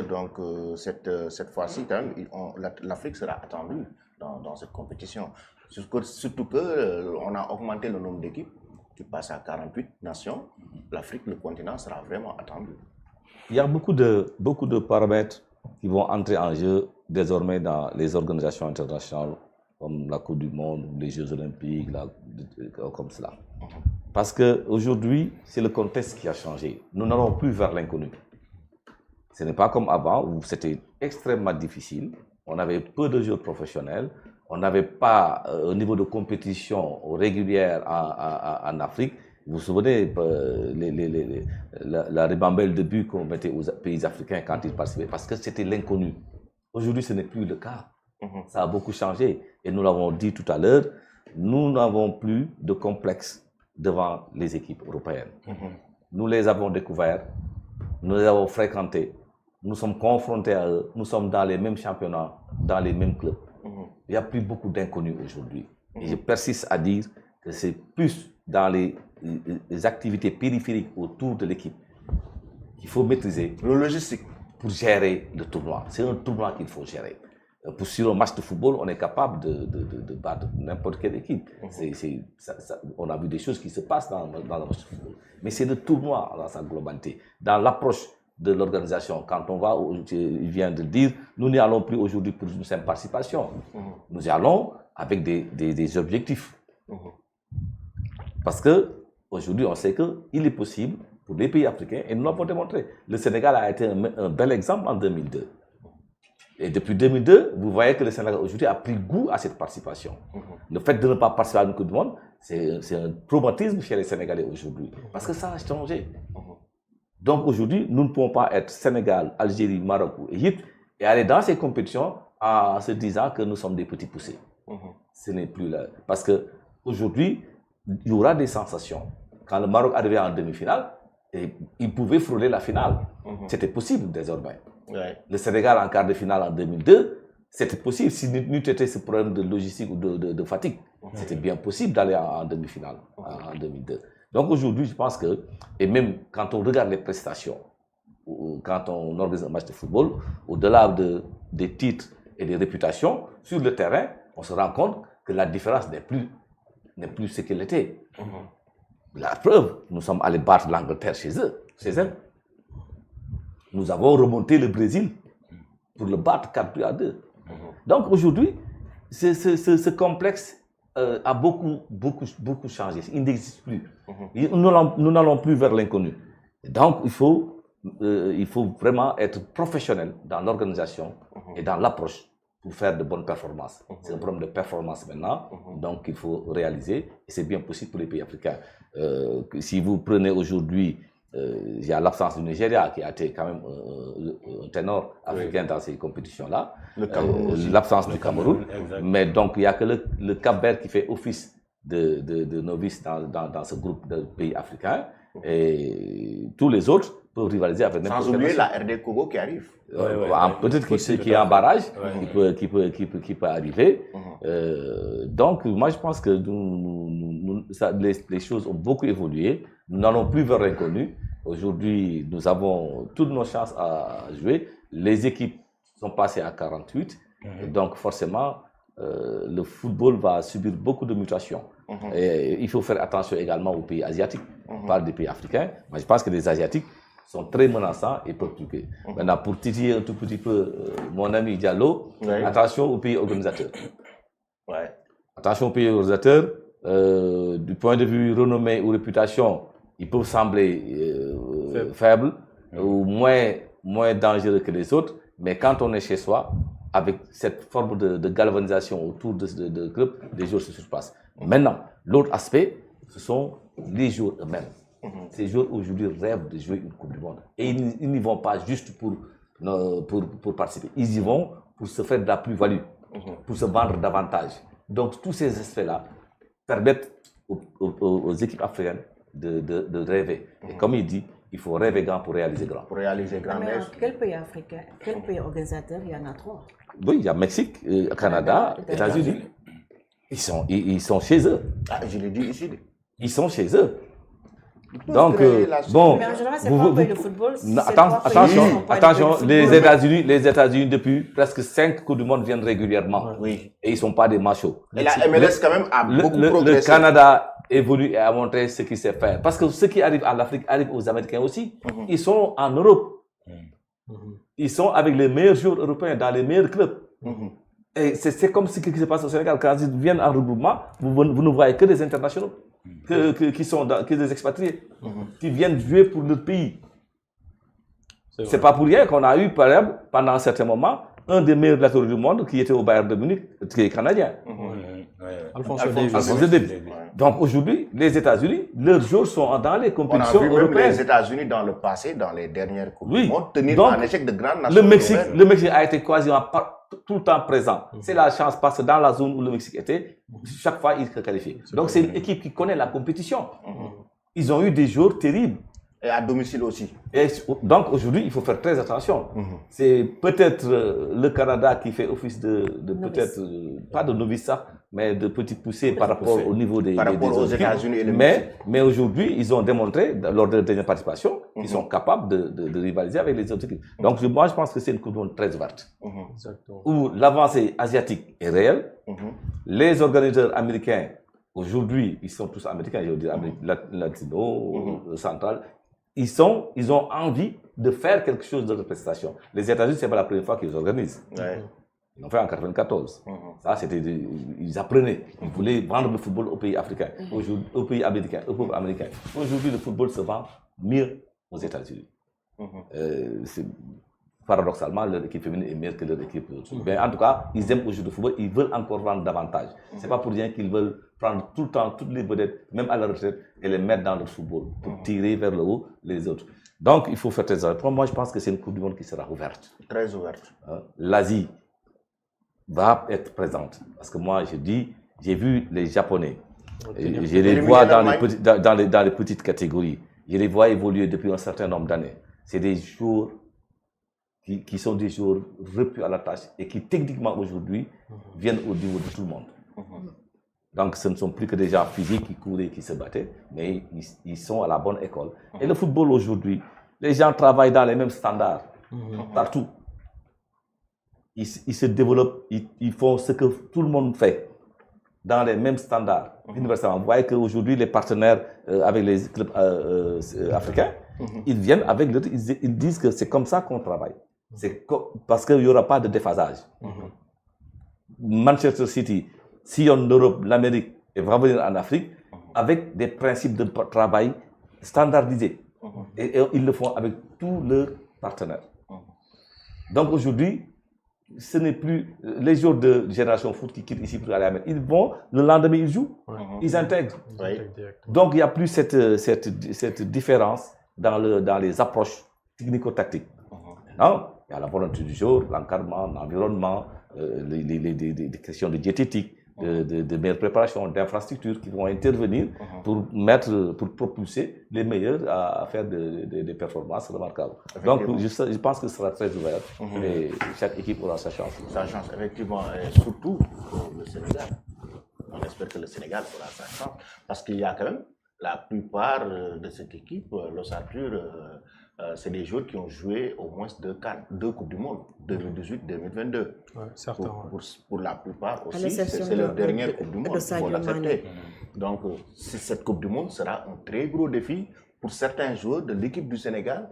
Donc, cette fois-ci, quand même, l'Afrique sera attendue dans cette compétition. Surtout qu'on a augmenté le nombre d'équipes, tu passes à 48 nations. L'Afrique, le continent, sera vraiment attendu. Il y a beaucoup de paramètres qui vont entrer en jeu désormais dans les organisations internationales, comme la Coupe du Monde, les Jeux Olympiques, comme cela. Parce qu'aujourd'hui, c'est le contexte qui a changé. Nous n'allons plus vers l'inconnu. Ce n'est pas comme avant où c'était extrêmement difficile. On avait peu de joueurs professionnels. On n'avait pas un niveau de compétition régulière en Afrique. Vous vous souvenez, la ribambelle de buts qu'on mettait aux pays africains quand ils participaient, parce que c'était l'inconnu. Aujourd'hui, ce n'est plus le cas. Ça a beaucoup changé. Et nous l'avons dit tout à l'heure, nous n'avons plus de complexe devant les équipes européennes. Nous les avons découverts, nous les avons fréquentés, nous sommes confrontés à eux, nous sommes dans les mêmes championnats, dans les mêmes clubs. Il n'y a plus beaucoup d'inconnus aujourd'hui. Et je persiste à dire que c'est plus dans les activités périphériques autour de l'équipe qu'il faut maîtriser. Le logistique. Pour gérer le tournoi. C'est un tournoi qu'il faut gérer. Sur un match de football, on est capable de battre n'importe quelle équipe. On a vu des choses qui se passent dans le match de football. Mais c'est le tournoi dans sa globalité. Dans l'approche de l'organisation, quand on va, il vient de dire, nous n'y allons plus aujourd'hui pour une simple participation. Nous y allons avec des objectifs. Parce qu'aujourd'hui, on sait qu'il est possible pour les pays africains, et nous l'avons démontré. Le Sénégal a été un bel exemple en 2002. Et depuis 2002, vous voyez que le Sénégal aujourd'hui a pris goût à cette participation. Le fait de ne pas participer à une Coupe du Monde, c'est un traumatisme chez les Sénégalais aujourd'hui. Parce que ça a changé. Donc aujourd'hui, nous ne pouvons pas être Sénégal, Algérie, Maroc ou Égypte et aller dans ces compétitions en se disant que nous sommes des petits poussés. Ce n'est plus là. Parce qu'aujourd'hui, il y aura des sensations. Quand le Maroc arrivait en demi-finale, il pouvait frôler la finale. C'était possible désormais. Le Sénégal en quart de finale en 2002, c'était possible. Si nous étions ce problème de logistique ou de fatigue, c'était bien possible d'aller en demi-finale en 2002. Donc aujourd'hui, je pense que, et même quand on regarde les prestations, ou quand on organise un match de football, au-delà des titres et des réputations, sur le terrain, on se rend compte que la différence n'est plus ce qu'elle était. La preuve, nous sommes allés battre l'Angleterre chez elle. Nous avons remonté le Brésil pour le battre 4-2. Donc aujourd'hui, ce complexe a beaucoup changé. Il n'existe plus. Nous n'allons plus vers l'inconnu. Donc il faut vraiment être professionnel dans l'organisation et dans l'approche pour faire de bonnes performances. C'est un problème de performance maintenant, donc il faut réaliser, et c'est bien possible pour les pays africains. Si vous prenez aujourd'hui, il y a l'absence du Nigeria qui a été quand même un ténor africain dans ces compétitions-là, l'absence du Cameroun, mais donc il n'y a que le Cap-Vert qui fait office de novice dans ce groupe de pays africains, et tous les autres peuvent rivaliser avec n'importe quelle nation. Sans oublier la RD Congo qui arrive. Peut-être qu'il y a un barrage qui peut arriver. Donc, moi, je pense que les choses ont beaucoup évolué. Nous n'allons plus vers l'inconnu. Aujourd'hui, nous avons toutes nos chances à jouer. Les équipes sont passées à 48. Donc, forcément, le football va subir beaucoup de mutations. Et il faut faire attention également aux pays asiatiques. On parle des pays africains. Moi, je pense que les Asiatiques sont très menaçants et peuvent truquer. Maintenant, pour titiller un tout petit peu mon ami Diallo, attention aux pays organisateurs. Attention aux pays organisateurs. Du point de vue renommée ou réputation, ils peuvent sembler faibles ou moins dangereux que les autres. Mais quand on est chez soi, avec cette forme de galvanisation autour de clubs, les joueurs se surpassent. Maintenant, l'autre aspect, ce sont les joueurs eux-mêmes. Ces joueurs aujourd'hui rêvent de jouer une Coupe du Monde. Et ils n'y vont pas juste pour participer. Ils y vont pour se faire de la plus-value, pour se vendre davantage. Donc tous ces aspects-là permettent aux équipes africaines de rêver. Et comme il dit, il faut rêver grand pour réaliser grand. Pour réaliser grand. Mais quel pays africain, quel pays organisateur, il y en a trois? Oui, il y a Mexique, Canada, États-Unis. Ils sont chez eux. Je l'ai dit ici. Ils sont chez eux. Ils peuvent Donc, créer la bon, Mais en général, c'est vous- pas un vous- pays de football. Si Non, c'est trois pays qui attention, sont pas des attention, pays de les football. États-Unis depuis presque 5 Coupes du Monde viennent régulièrement. Oui. Et ils ne sont pas des machos. Et la MLS quand même a beaucoup Le progressé. Canada évolue et a montré ce qu'il sait faire. Parce que ce qui arrive à l'Afrique arrive aux Américains aussi. Ils sont en Europe. Ils sont avec les meilleurs joueurs européens dans les meilleurs clubs. Et c'est comme ce qui se passe au Sénégal. Quand ils viennent en regroupement, vous ne voyez que des internationaux, que des expatriés, qui viennent jouer pour notre pays. C'est pas pour rien qu'on a eu, par exemple, pendant un certain moment, un des meilleurs latéraux du monde qui était au Bayern de Munich, qui est canadien. Alphonse Alphonso Davies. Donc aujourd'hui, les États-Unis, leurs joueurs sont dans les On a compétitions vu même européennes. les États-Unis dans le passé, dans les dernières Coupes Oui. du Monde, tenir Donc, un échec de grande nation. Le Mexique a été quasiment tout le temps présent. C'est la chance parce que dans la zone où le Mexique était, chaque fois, il se qualifie. Donc c'est une équipe qui connaît la compétition. Ils ont eu des joueurs terribles. Et à domicile aussi. Et donc aujourd'hui, il faut faire très attention. C'est peut-être le Canada qui fait office de peut-être, pas de novice, ça, mais de petit poussé par rapport au niveau des Par rapport aux autres États-Unis et le équipes. Mexique. Mais aujourd'hui, ils ont démontré, lors de leur dernière participation, qu'ils sont capables de rivaliser avec les autres équipes. Donc moi, je pense que c'est une coupe du monde très ouverte, Exactement. où l'avancée asiatique est réelle. Les organisateurs américains, aujourd'hui, ils sont tous américains, je veux dire, latino, central. Ils ont envie de faire quelque chose de prestation. Les États-Unis, ce n'est pas la première fois qu'ils organisent. Ouais. Ils l'ont fait en 1994. Ça, ils apprenaient. Ils voulaient vendre le football aux pays africains, aux pays américains, aux peuples américains. Aujourd'hui, le football se vend mieux aux États-Unis. Paradoxalement, leur équipe féminine est meilleure que leur équipe. Mais en tout cas, ils aiment aujourd'hui le football, ils veulent encore vendre davantage. Ce n'est pas pour rien qu'ils veulent prendre tout le temps toutes les vedettes, même à la retraite, et les mettre dans le football pour tirer vers le haut les autres. Donc, il faut faire très attention. Moi, je pense que c'est une Coupe du Monde qui sera ouverte. Très ouverte. L'Asie va être présente. Parce que moi, je dis, j'ai vu les Japonais. Je les vois dans les petites catégories. Je les vois évoluer depuis un certain nombre d'années. C'est des joueurs qui sont des joueurs repus à la tâche et qui, techniquement, aujourd'hui, viennent au niveau de tout le monde. Donc, ce ne sont plus que des gens physiques qui couraient, qui se battaient, mais ils sont à la bonne école. Et le football, aujourd'hui, les gens travaillent dans les mêmes standards, partout. Ils se développent, ils font ce que tout le monde fait, dans les mêmes standards, universellement. Vous voyez qu'aujourd'hui, les partenaires avec les clubs africains, ils viennent avec l'autre, ils disent que c'est comme ça qu'on travaille. Parce qu'il n'y aura pas de déphasage. Manchester City sillonne l'Europe, l'Amérique et va venir en Afrique avec des principes de travail standardisés. Et ils le font avec tous leurs partenaires. Donc aujourd'hui, ce n'est plus les joueurs de Génération Foot qui quittent ici pour aller à l'Amérique. Ils vont, le lendemain, ils jouent, ils intègrent. Donc il n'y a plus cette différence dans les approches technico-tactiques. Non, il y a la volonté du jour, l'encadrement, l'environnement, les questions de diététique, de meilleure préparation, d'infrastructures qui vont intervenir pour propulser les meilleurs à faire des performances remarquables. Donc, je pense que ce sera très ouvert et chaque équipe aura sa chance. Sa chance, effectivement, et surtout pour le Sénégal. On espère que le Sénégal aura sa chance parce qu'il y a quand même la plupart de cette équipe, l'ossature, c'est des joueurs qui ont joué au moins deux Coupes du Monde, 2018-2022. Certains. Pour la plupart aussi, c'est leur dernière Coupe du Monde, il faut l'accepter. Donc, cette Coupe du Monde sera un très gros défi pour certains joueurs de l'équipe du Sénégal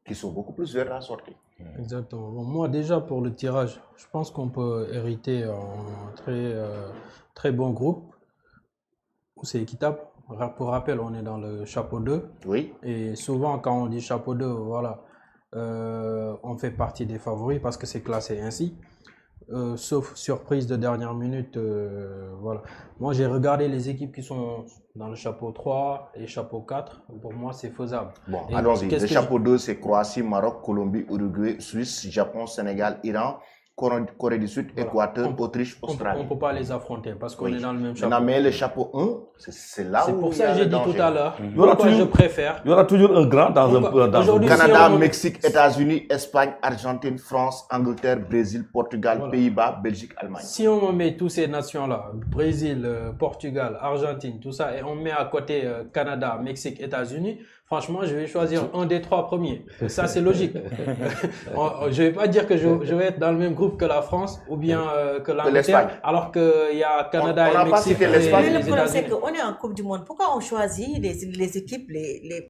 qui sont beaucoup plus vers la sortie. Exactement. Bon, moi, déjà, pour le tirage, je pense qu'on peut hériter un très bon groupe où c'est équitable. Pour rappel, on est dans le chapeau 2. Oui. Et souvent, quand on dit chapeau 2, voilà, on fait partie des favoris parce que c'est classé ainsi. Sauf surprise de dernière minute, voilà. Moi, j'ai regardé les équipes qui sont dans le chapeau 3 et chapeau 4. Pour moi, c'est faisable. Bon, allons-y. Le chapeau 2, c'est Croatie, Maroc, Colombie, Uruguay, Suisse, Japon, Sénégal, Iran, Corée du Sud, Voilà. Équateur, Autriche, On ne Australie. peut pas les affronter parce qu'on est dans le même chapeau. Maintenant, mais le chapeau 1, c'est là C'est où pour il y ça a que j'ai le dit danger. tout à l'heure Il y aura pourquoi je toujours- préfère. Il y aura toujours un grand dans un Aujourd'hui, groupe. si Canada, on- Mexique, États-Unis, Espagne, Argentine, France, Angleterre, Brésil, Portugal, Voilà. Pays-Bas, Belgique, Allemagne. Si on met tous ces nations-là, Brésil, Portugal, Argentine, tout ça, et on met à côté Canada, Mexique, États-Unis, franchement, je vais choisir un des 3 premiers. Ça, c'est logique. Je ne vais pas dire que je vais être dans le même groupe que la France ou bien que l'Angleterre, l'Espagne. alors qu'il y a Canada On n'a et pas Mexique cité et l'Espagne. Mais les le problème, c'est États-Unis. qu'on est en Coupe du Monde. Pourquoi on choisit les équipes, les